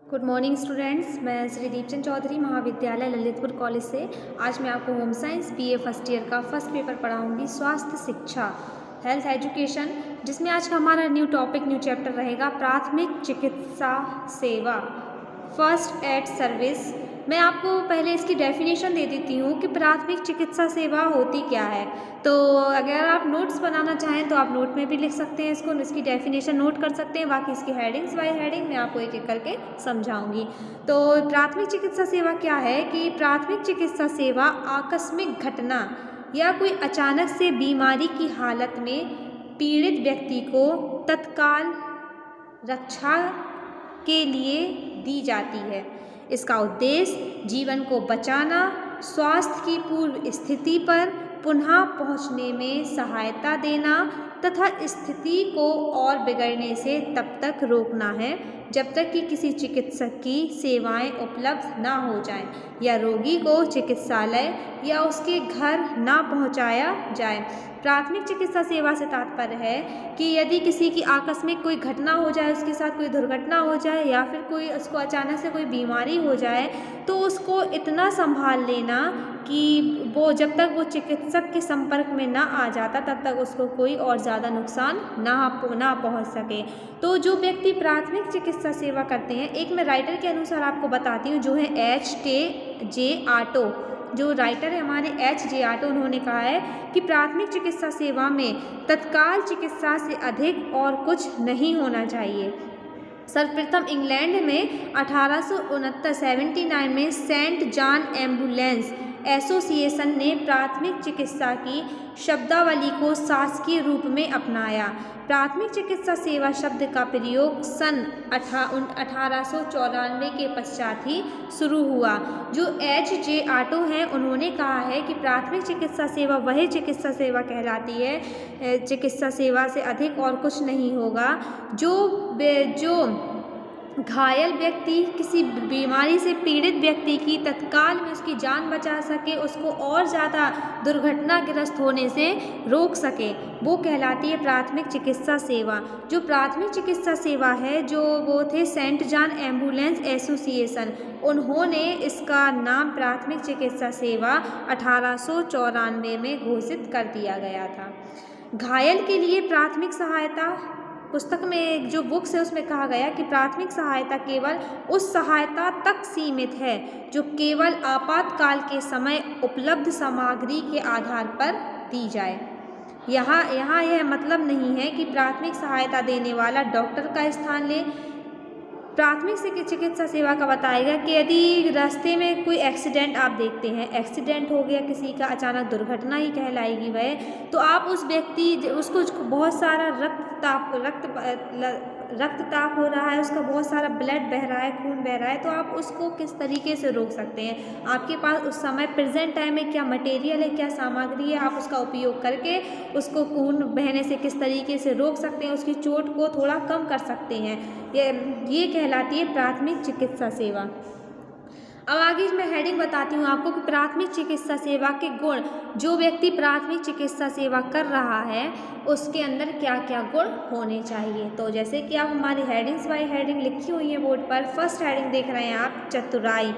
Good morning students. मैं श्री दीपचंद चौधरी महाविद्यालय Lalitpur college से आज मैं आपको home science BA first year का फर्स्ट पेपर पढ़ाऊंगी, स्वास्थ्य शिक्षा, हेल्थ एजुकेशन, जिसमें आज का हमारा न्यू टॉपिक, न्यू चैप्टर रहेगा प्राथमिक चिकित्सा सेवा, फर्स्ट एड सर्विस। मैं आपको पहले इसकी डेफिनेशन दे देती हूँ कि प्राथमिक चिकित्सा सेवा होती क्या है। तो अगर आप नोट्स बनाना चाहें तो आप नोट में भी लिख सकते हैं, इसकी डेफिनेशन नोट कर सकते हैं। बाकी इसकी हेडिंग्स बाय हेडिंग मैं आपको एक एक करके समझाऊंगी। तो प्राथमिक चिकित्सा सेवा क्या है कि प्राथमिक चिकित्सा सेवा आकस्मिक घटना या कोई अचानक से बीमारी की हालत में पीड़ित व्यक्ति को तत्काल रक्षा के लिए दी जाती है। इसका उद्देश्य जीवन को बचाना, स्वास्थ्य की पूर्व स्थिति पर पुनः पहुंचने में सहायता देना तथा स्थिति को और बिगड़ने से तब तक रोकना है जब तक कि किसी चिकित्सक की सेवाएं उपलब्ध ना हो जाएं या रोगी को चिकित्सालय या उसके घर ना पहुंचाया जाए। प्राथमिक चिकित्सा सेवा से तात्पर्य है कि यदि किसी की आकस्मिक कोई घटना हो जाए, उसके साथ कोई दुर्घटना हो जाए या फिर कोई उसको अचानक से कोई बीमारी हो जाए, तो उसको इतना संभाल लेना कि वो जब तक वो चिकित्सक के संपर्क में ना आ जाता तब तक उसको कोई और ज़्यादा नुकसान ना पहुंच सके। तो जो व्यक्ति प्राथमिक चिकित्सा सेवा करते हैं, एक मैं राइटर के अनुसार आपको बताती हूँ, जो है H.J. आटो, जो राइटर है हमारे H.J. आटो, उन्होंने कहा है कि प्राथमिक चिकित्सा सेवा में तत्काल चिकित्सा से अधिक और कुछ नहीं होना चाहिए। सर्वप्रथम इंग्लैंड में 1879 में सेंट जॉन एम्बुलेंस एसोसिएशन ने प्राथमिक चिकित्सा की शब्दावली को शासकीय रूप में अपनाया। प्राथमिक चिकित्सा सेवा शब्द का प्रयोग सन 1894 के पश्चात ही शुरू हुआ। जो H.J. आटो हैं, उन्होंने कहा है कि प्राथमिक चिकित्सा सेवा वही चिकित्सा सेवा कहलाती है, चिकित्सा सेवा से अधिक और कुछ नहीं होगा। जो घायल व्यक्ति, किसी बीमारी से पीड़ित व्यक्ति की तत्काल में उसकी जान बचा सके, उसको और ज़्यादा दुर्घटनाग्रस्त होने से रोक सके, वो कहलाती है प्राथमिक चिकित्सा सेवा। जो प्राथमिक चिकित्सा सेवा है, जो वो थे सेंट जॉन एम्बुलेंस एसोसिएशन, उन्होंने इसका नाम प्राथमिक चिकित्सा सेवा 1894 में घोषित कर दिया गया था। घायल के लिए प्राथमिक सहायता, पुस्तक में एक जो बुक्स है उसमें कहा गया कि प्राथमिक सहायता केवल उस सहायता तक सीमित है जो केवल आपातकाल के समय उपलब्ध सामग्री के आधार पर दी जाए। यहाँ यह मतलब नहीं है कि प्राथमिक सहायता देने वाला डॉक्टर का स्थान ले। प्राथमिक चिकित्सा सेवा का बताएगा कि यदि रास्ते में कोई एक्सीडेंट आप देखते हैं, एक्सीडेंट हो गया किसी का, अचानक दुर्घटना ही कहलाएगी वह, तो आप उस व्यक्ति, उसको बहुत सारा रक्तचाप हो रहा है, उसका बहुत सारा ब्लड बह रहा है, खून बह रहा है, तो आप उसको किस तरीके से रोक सकते हैं। आपके पास उस समय प्रेजेंट टाइम में क्या मटेरियल है, क्या सामग्री है, आप उसका उपयोग करके उसको खून बहने से किस तरीके से रोक सकते हैं, उसकी चोट को थोड़ा कम कर सकते हैं। ये कहलाती है प्राथमिक चिकित्सा सेवा। अब आगे मैं हेडिंग बताती हूँ आपको कि प्राथमिक चिकित्सा सेवा के गुण, जो व्यक्ति प्राथमिक चिकित्सा सेवा कर रहा है उसके अंदर क्या क्या गुण होने चाहिए। तो जैसे कि आप हमारी हेडिंग्स बाय हेडिंग लिखी हुई है बोर्ड पर। फर्स्ट हेडिंग देख रहे हैं आप, चतुराई।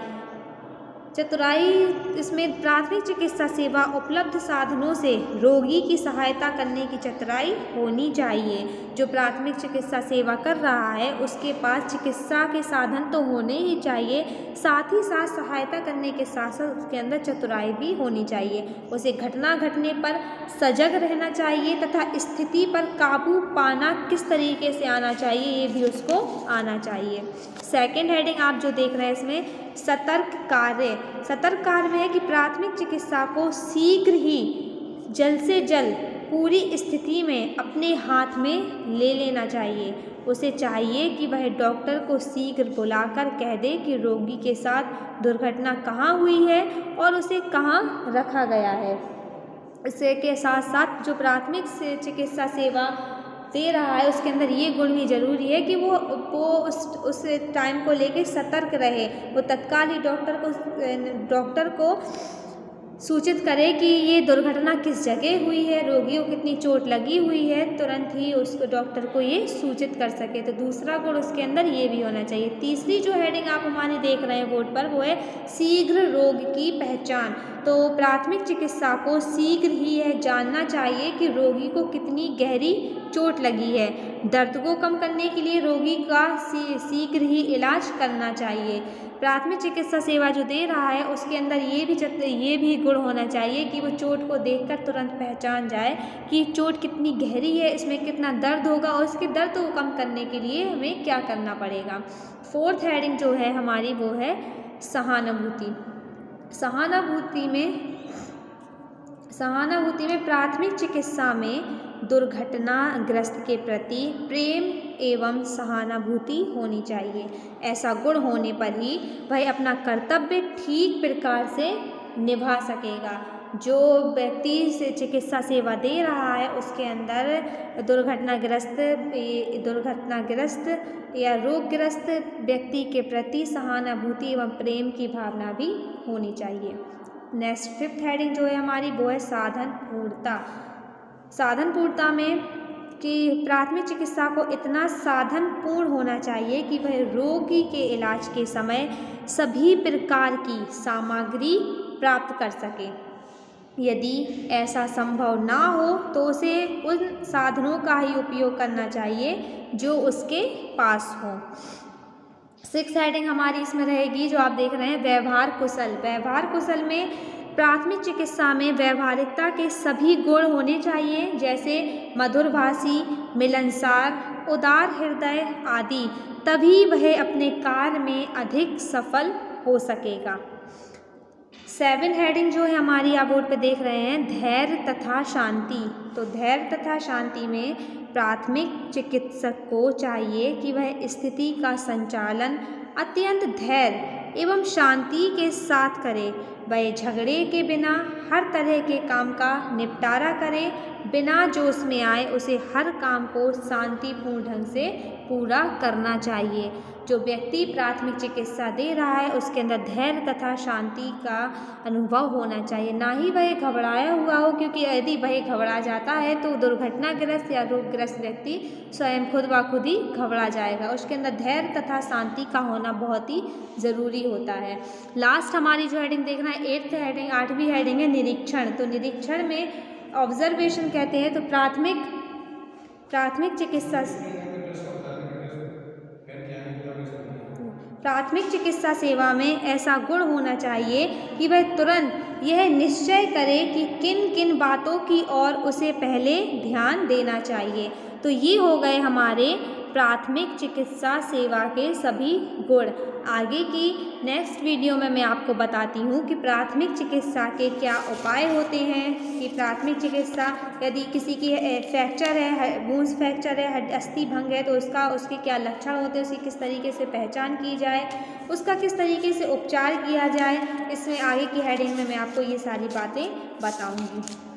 इसमें प्राथमिक चिकित्सा सेवा उपलब्ध साधनों से रोगी की सहायता करने की चतुराई होनी चाहिए। जो प्राथमिक चिकित्सा सेवा कर रहा है उसके पास चिकित्सा के साधन तो होने ही चाहिए, साथ ही साथ सहायता करने के साथ साथ उसके अंदर चतुराई भी होनी चाहिए। उसे घटना घटने पर सजग रहना चाहिए तथा स्थिति पर काबू पाना किस तरीके से आना चाहिए, ये भी उसको आना चाहिए। सेकेंड हेडिंग आप जो देख रहे हैं इसमें सतर्क कार्य। सतर्क कार्य में है कि प्राथमिक चिकित्सा को शीघ्र ही जल्द से जल्द पूरी स्थिति में अपने हाथ में ले लेना चाहिए। उसे चाहिए कि वह डॉक्टर को शीघ्र बुलाकर कह दे कि रोगी के साथ दुर्घटना कहाँ हुई है और उसे कहाँ रखा गया है। इसके के साथ साथ जो प्राथमिक चिकित्सा सेवा दे रहा है उसके अंदर ये गुण भी जरूरी है कि वो उस टाइम को लेके सतर्क रहे, वो तत्काल ही डॉक्टर को सूचित करें कि ये दुर्घटना किस जगह हुई है, रोगी को कितनी चोट लगी हुई है, तुरंत ही उसको डॉक्टर को ये सूचित कर सके। तो दूसरा गुण उसके अंदर ये भी होना चाहिए। तीसरी जो हेडिंग आप हमारी देख रहे हैं बोर्ड पर, वो है शीघ्र रोग की पहचान। तो प्राथमिक चिकित्सा को शीघ्र ही यह जानना चाहिए कि रोगी को कितनी गहरी चोट लगी है। दर्द को कम करने के लिए रोगी का शीघ्र ही इलाज करना चाहिए। प्राथमिक चिकित्सा सेवा जो दे रहा है उसके अंदर ये भी गुण होना चाहिए कि वो चोट को देखकर तुरंत पहचान जाए कि चोट कितनी गहरी है, इसमें कितना दर्द होगा और उसके दर्द को कम करने के लिए हमें क्या करना पड़ेगा। फोर्थ हेडिंग जो है हमारी वो है सहानुभूति। सहानुभूति में प्राथमिक चिकित्सा में दुर्घटनाग्रस्त के प्रति प्रेम एवं सहानुभूति होनी चाहिए। ऐसा गुण होने पर ही वह अपना कर्तव्य ठीक प्रकार से निभा सकेगा। जो व्यक्ति से चिकित्सा सेवा दे रहा है उसके अंदर दुर्घटनाग्रस्त या रोगग्रस्त व्यक्ति के प्रति सहानुभूति एवं प्रेम की भावना भी होनी चाहिए। नेक्स्ट फिफ्थ हेडिंग जो है हमारी वो है साधनपूर्णता। साधनपूर्णता में कि प्राथमिक चिकित्सा को इतना साधनपूर्ण होना चाहिए कि वह रोगी के इलाज के समय सभी प्रकार की सामग्री प्राप्त कर सके। यदि ऐसा संभव ना हो तो उसे उन साधनों का ही उपयोग करना चाहिए जो उसके पास हो। सिक्स हेडिंग हमारी इसमें रहेगी जो आप देख रहे हैं व्यवहार कुशल। व्यवहार कुशल में प्राथमिक चिकित्सा में व्यवहारिकता के सभी गुण होने चाहिए, जैसे मधुरभाषी, मिलनसार, उदार हृदय आदि, तभी वह अपने कार्य में अधिक सफल हो सकेगा। सेवन हेडिंग जो है हमारी आप बोर्ड पे देख रहे हैं धैर्य तथा शांति। तो धैर्य तथा शांति में प्राथमिक चिकित्सक को चाहिए कि वह स्थिति का संचालन अत्यंत धैर्य एवं शांति के साथ करे। वह झगड़े के बिना हर तरह के काम का निपटारा करे, बिना जोश में आए उसे हर काम को शांतिपूर्ण ढंग से पूरा करना चाहिए। जो व्यक्ति प्राथमिक चिकित्सा दे रहा है उसके अंदर धैर्य तथा शांति का अनुभव होना चाहिए, ना ही वह घबराया हुआ हो, क्योंकि यदि वह घबरा जाता है तो दुर्घटनाग्रस्त या रोगग्रस्त व्यक्ति स्वयं खुद ब खुद ही घबरा जाएगा। उसके अंदर धैर्य तथा शांति का होना बहुत ही ज़रूरी होता है। लास्ट हमारी जो हेडिंग देखना है एट्थ हेडिंग, आठवीं हेडिंग है निरीक्षण। तो निरीक्षण में ऑब्जर्वेशन कहते हैं। तो प्राथमिक चिकित्सा सेवा में ऐसा गुण होना चाहिए कि वह तुरंत यह निश्चय करे कि किन किन बातों की ओर उसे पहले ध्यान देना चाहिए। तो ये हो गए हमारे प्राथमिक चिकित्सा सेवा के सभी गुण। आगे की नेक्स्ट वीडियो में मैं आपको बताती हूँ कि प्राथमिक चिकित्सा के क्या उपाय होते हैं, कि प्राथमिक चिकित्सा यदि किसी की फ्रैक्चर है, बोन्स फ्रैक्चर है, अस्थि भंग है, तो उसके क्या लक्षण होते हैं, उसकी किस तरीके से पहचान की जाए, उसका किस तरीके से उपचार किया जाए। इसमें आगे की हेडिंग में मैं आपको ये सारी बातें बताऊँगी।